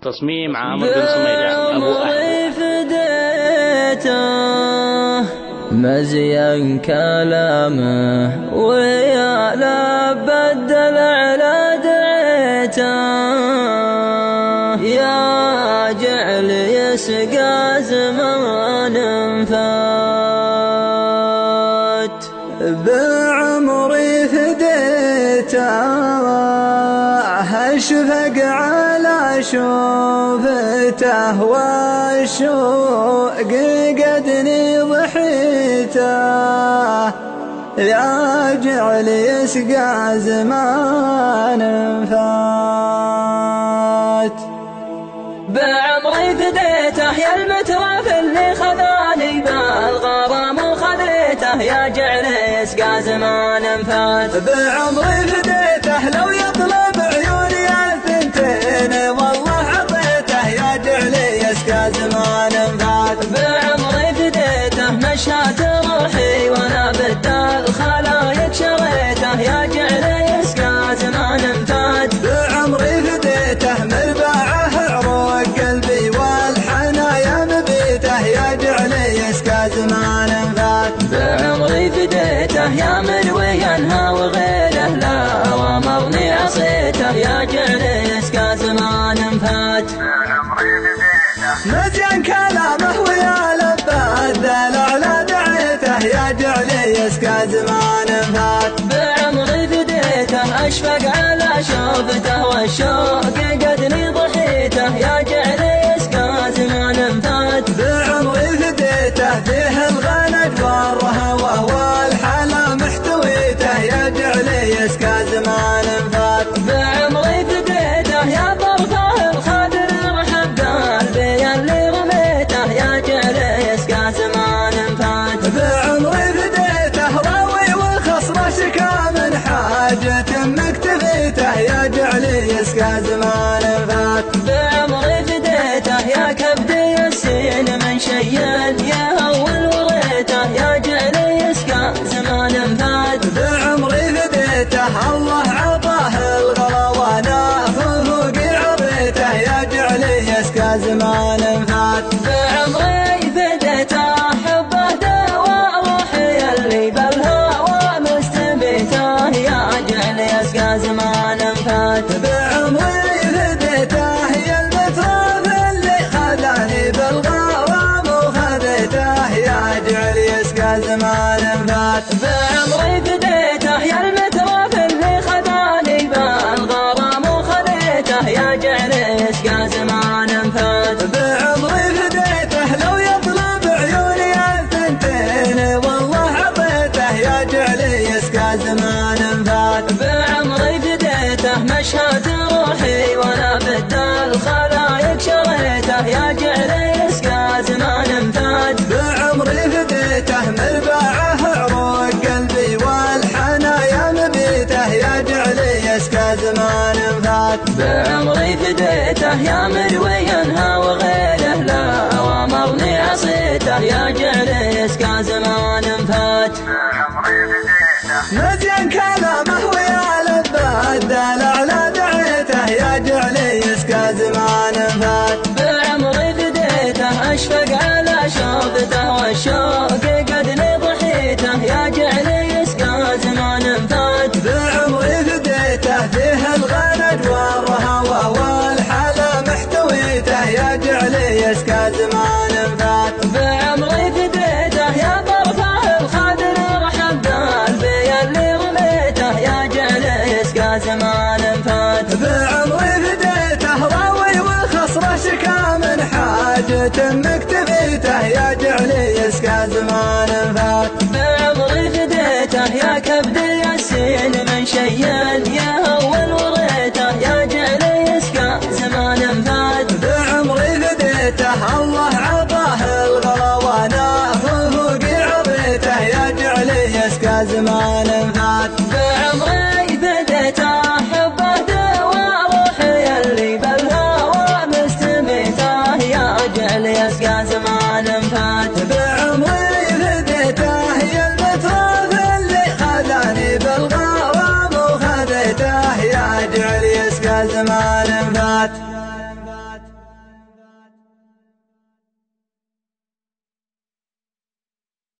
تصميم عامر بن سميدان أبو أحمد. مزيان كلامه ويا لا بدل على دعيته، يا جعل يسقى زمان فات. بعمري فديته أشفق على شوفته، والشوق قدني ضحيته، يا جعل يسقى زمان فات. بعمري فديته يا المتراف اللي خذاني بالغرام وخذيته، يا جعل يسقى زمان فات. بعمري فديته لو يطلب عيوني الثنتين والله عطيته، يا جعل يسقى زمان فات. بعمري فديته مشات روحي وانا بدال خلايق شريته، يا جعل يسقى زمان فات. بعمري فديته مربعه عروق قلبي والحنايا مبيته، يا جعل يسقى زمان فات. بعمري فديته يا مروي انها وغيره لا وامرني عصيته، يا جعل يسقى زمان فات. مزيان كلامه ويا لبات دلع لا دعيته، يا جعل يسقى زمان فات. بعمري فديته اشفق على شوفته، والشوق قدني ضحيته، يا جعل يسقى زمان فات. بعمري فديته فيه الغند والرهوه والحلا محتويته، يا جعل يسقى زمان فات. بعمري فديته يا طرفه الخادر ارحب قلبي اللي رميته، يا جعل يسقى زمان فات. بعمري فديته راوي والخصم شكا من حاجة مكتفيته، يا جعل يسقى زمان فات. بعمري فديته يا كبدي السين من شيال يا اول وريته، يا جعل يسقى زمان فات. بعمري فديته الله عطاه الغلا وانا فوقي عطيته، يا جعل يسقى زمان فات. بعمري فديته حبه دواء روحي اللي بالهوى مستبيته، يا جعل يسقى زمان فات. بعمري فديته يا المتراف اللي خلاني بالغرام وخذيته، يا جعل يسقى زمان فات. بعمري فديته يا المتراف اللي خذاني بالغرام وخذيته، يا جعل يسقى زمان فات. بعمري فديته لو يطلب عيوني الثنتين والله عطيته، يا جعل يسقى زمان فات. بعمري فديته مشهد روحي وانا بدال خلايق شريته، يا جعل يسقى زمان فات. بعمري فديته مربعه عروق قلبي والحنايا مبيته، يا جعل يسقى زمان فات. بعمري فديته يا مروي انها وغيره لا وامرني عصيته، يا جعل يسقى زمان فات. مزيان كلامه ويا لبات دلع لا دعيته، يا جعل يسقى زمان فات. بعمري فديته اشفق على شوفته، والشوق قدني ضحيته، يا جعل يسقى زمان فات. بعمري فديته فيه الغند والرهوه والحلا محتويته، يا جعل يسقى زمان فات. بعمري فديته يا طرفه الخادر ارحب قلبي اللي رميته، يا جعل يسقى زمان فات. بعمري فديته راوي والخصر شكا من حاجة